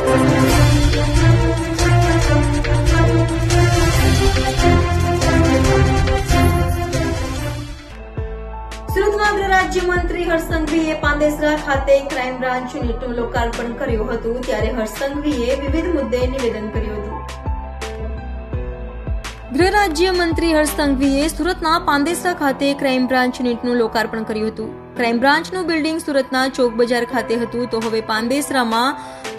સુરતમાં ગૃહ રાજ્યમંત્રી હર્ષ સંઘવીએ પાંદેસરા ખાતે ક્રાઇમ બ્રાન્ચ યુનિટનું લોકાર્પણ કર્યું હતું, ત્યારે હર્ષ સંઘવીએ વિવિધ મુદ્દે નિવેદન કર્યું હતું. ગૃહ રાજ્યમંત્રી હર્ષ સંઘવીએ સુરતના પાંદેસરા ખાતે ક્રાઇમ બ્રાન્ચ યુનિટનું લોકાર્પણ કર્યું હતું. ક્રાઇમ બ્રાન્ચનું બિલ્ડિંગ સુરતના ચોક બજાર ખાતે હતું, તો હવે પાંદેસરામાં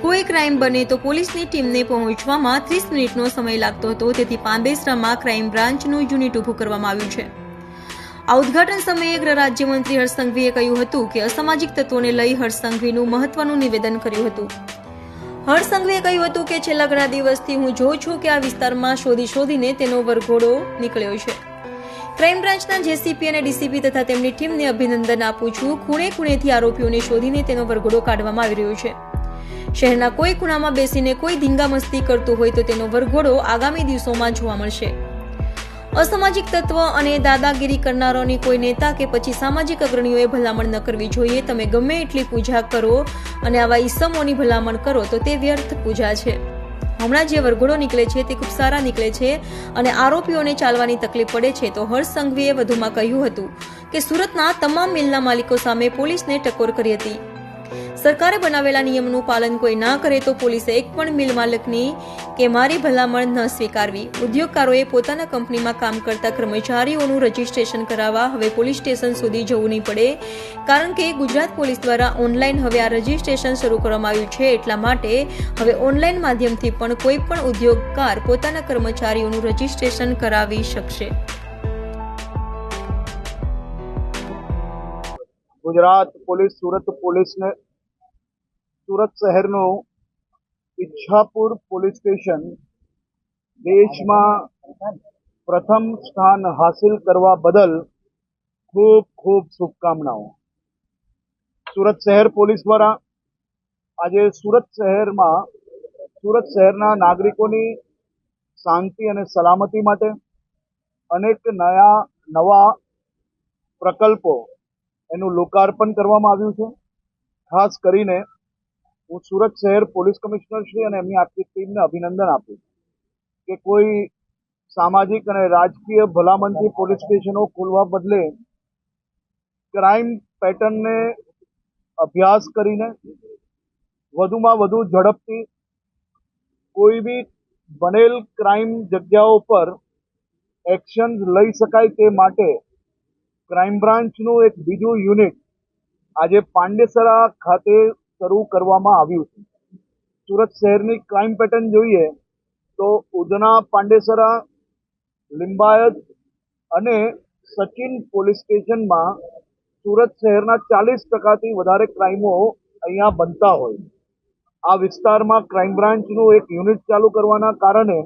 કોઈ ક્રાઇમ બને તો પોલીસની ટીમને પહોંચવામાં 30 મિનિટનો સમય લાગતો હતો, તેથી પાંદેસરામાં ક્રાઇમ બ્રાન્ચનું યુનિટ ઊભું કરવામાં આવ્યું છે. આ ઉદ્ઘાટન સમયે ગૃહ રાજ્યમંત્રી હર્ષ સંઘવીએ કહ્યું હતું કે અસામાજિક તત્વોને લઈ હર્ષ સંઘવીનું મહત્વનું નિવેદન કર્યું હતું. હર્ષ સંઘવીએ કહ્યું હતું કે છેલ્લા ઘણા દિવસથી હું જોઉં છું કે આ વિસ્તારમાં શોધીને તેનો વરઘોડો નીકળ્યો છે. ક્રાઇમ બ્રાન્ચના જેસીપી અને ડીસીપી તથા તેમની ટીમને અભિનંદન આપું છું. ખૂણે ખૂણેથી આરોપીઓને શોધીને તેનો વરઘોડો કાઢવામાં આવી રહ્યો છે. શહેરના કોઈ ખૂણામાં બેસીને કોઈ ધીંગામસ્તી કરતું હોય તો તેનો વરઘોડો આગામી દિવસોમાં જોવા મળશે. અસામાજિક તત્વ અને દાદાગીરી કરનારાઓની કોઈ નેતા કે પછી સામાજિક અગ્રણીઓએ ભલામણ ન કરવી જોઈએ. તમે ગમે એટલી પૂજા કરો અને આવા ઈસમોની ભલામણ કરો તો તે વ્યર્થ પૂજા છે. હમણાં જે વરઘોડો નીકળે છે તે ખૂબ સારા નીકળે છે અને આરોપીઓને ચાલવાની તકલીફ પડે છે. તો હર્ષ સંઘવીએ વધુમાં કહ્યું હતું કે સુરતના તમામ મિલના માલિકો સામે પોલીસને ટકોર કરી હતી. સરકારે બનાવેલા નિયમનું પાલન કોઈ ના કરે તો પોલીસે એક પણ મિલ માલિકની કે મારી ભલામણ ન સ્વીકારવી. ઉદ્યોગકારોએ પોતાના કંપનીમાં કામ કરતા કર્મચારીઓનું રજીસ્ટ્રેશન કરાવવા હવે પોલીસ સ્ટેશન સુધી જવું નહીં પડે, કારણ કે ગુજરાત પોલીસ દ્વારા ઓનલાઈન હવે આ રજીસ્ટ્રેશન શરૂ કરવામાં આવ્યું છે. એટલા માટે હવે ઓનલાઈન માધ્યમથી પણ કોઈ પણ ઉદ્યોગકાર પોતાના કર્મચારીઓનું રજીસ્ટ્રેશન કરાવી શકશે. ગુજરાત પોલીસ સુરત શહેરનું ઈચ્છાપુર પોલીસ સ્ટેશન દેશમાં પ્રથમ સ્થાન હાસિલ કરવા બદલ ખૂબ ખૂબ શુભકામનાઓ. સુરત શહેર પોલીસ દ્વારા આજે સુરત શહેરના નાગરિકોની શાંતિ અને સલામતી માટે અનેક નવા પ્રકલ્પો એનું લોકાર્પણ કરવામાં આવ્યું છે. ખાસ કરીને હું સુરત શહેર પોલીસ કમિશનર શ્રી અને એમની આખી ટીમને અભિનંદન આપું કે કોઈ સામાજિક અને રાજકીય ભલામણથી પોલીસ સ્ટેશનો ખોલવા બદલે ક્રાઇમ પેટર્નને અભ્યાસ કરીને વધુમાં વધુ ઝડપથી કોઈ બી બનેલ ક્રાઇમ જગ્યાઓ પર એક્શન લઈ શકાય તે માટે ક્રાઇમ બ્રાન્ચનું એક બીજું યુનિટ આજે પાંડેસરા ખાતે શરૂ કરવામાં આવ્યું છે. સુરત શહેરની ક્રાઇમ પેટર્ન જોઈએ તો ઉધના, પાંડેસરા, લિંબાયત અને સચિન પોલીસ સ્ટેશનમાં સુરત શહેરના 40% વધારે ક્રાઇમો અહીંયા બનતા હોય. આ વિસ્તારમાં ક્રાઇમ બ્રાન્ચનું એક યુનિટ ચાલુ કરવાના કારણે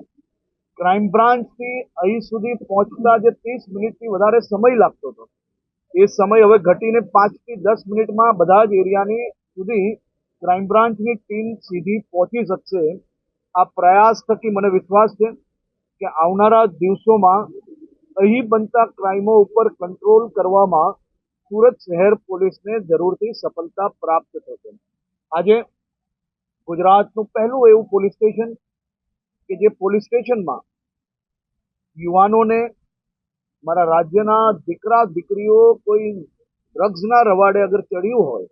ક્રાઇમ બ્રાન્ચથી અહીં સુધી પહોંચતા જે 30 મિનિટથી વધારે સમય લાગતો હતો એ સમય હવે ઘટીને 5 થી 10 મિનિટમાં બધા જ એરિયાની સુધી ક્રાઇમ બ્રાન્ચની ટીમ સીધી પહોંચી શકશે. આ પ્રયાસ થકી મને વિશ્વાસ છે કે આવનારા દિવસોમાં અહીં બનતા ક્રાઇમો ઉપર કંટ્રોલ કરવામાં સુરત શહેર પોલીસને જરૂરથી સફળતા પ્રાપ્ત થશે. આજે ગુજરાતનું પહેલું એવું પોલીસ સ્ટેશન કે જે પોલીસ સ્ટેશનમાં યુવાનોને, મારા રાજ્યના દીકરા દીકરીઓ કોઈ ડ્રગ્સના રવાડે અગર ચડ્યું હોય,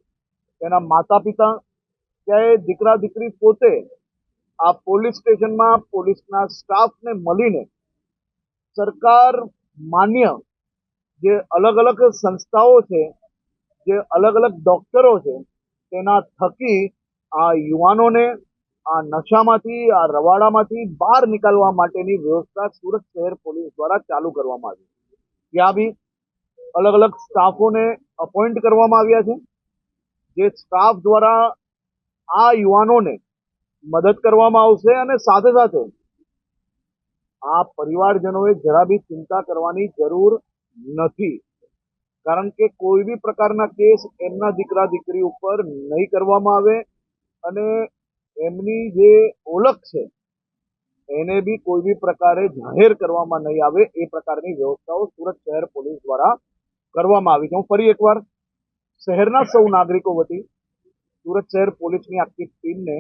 તેના માતા પિતા કે દીકરા દીકરી પોતે આ પોલીસ સ્ટેશનમાં પોલીસના સ્ટાફને મળીને સરકાર માન્ય જે અલગ અલગ સંસ્થાઓ છે, જે અલગ અલગ ડોક્ટરો છે, તેના થકી આ યુવાનોને આ નશામાંથી, આ રવાડામાંથી બહાર નીકળવા માટેની વ્યવસ્થા સુરત શહેર પોલીસ દ્વારા ચાલુ કરવામાં આવી. ત્યાં બી અલગ અલગ સ્ટાફોને અપોઇન્ટ કરવામાં આવ્યા છે, જે સ્ટાફ દ્વારા આ યુવાનોને મદદ કરવામાં આવશે. અને સાથે સાથે આ પરિવારજનોએ જરા બી ચિંતા કરવાની જરૂર નથી, કારણ કે કોઈ બી પ્રકારના કેસ એમના દીકરા દીકરી ઉપર નહીં કરવામાં આવે અને એમની જે ઓળખ છે એને બી કોઈ બી પ્રકારે જાહેર કરવામાં નહીં આવે. એ પ્રકારની વ્યવસ્થાઓ સુરત શહેર પોલીસ દ્વારા કરવામાં આવી છે. હું ફરી એકવાર શહેરના સૌ નાગરિકો વતી સુરત શહેર પોલીસની આખી ટીમને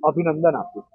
અભિનંદન આપ્યું.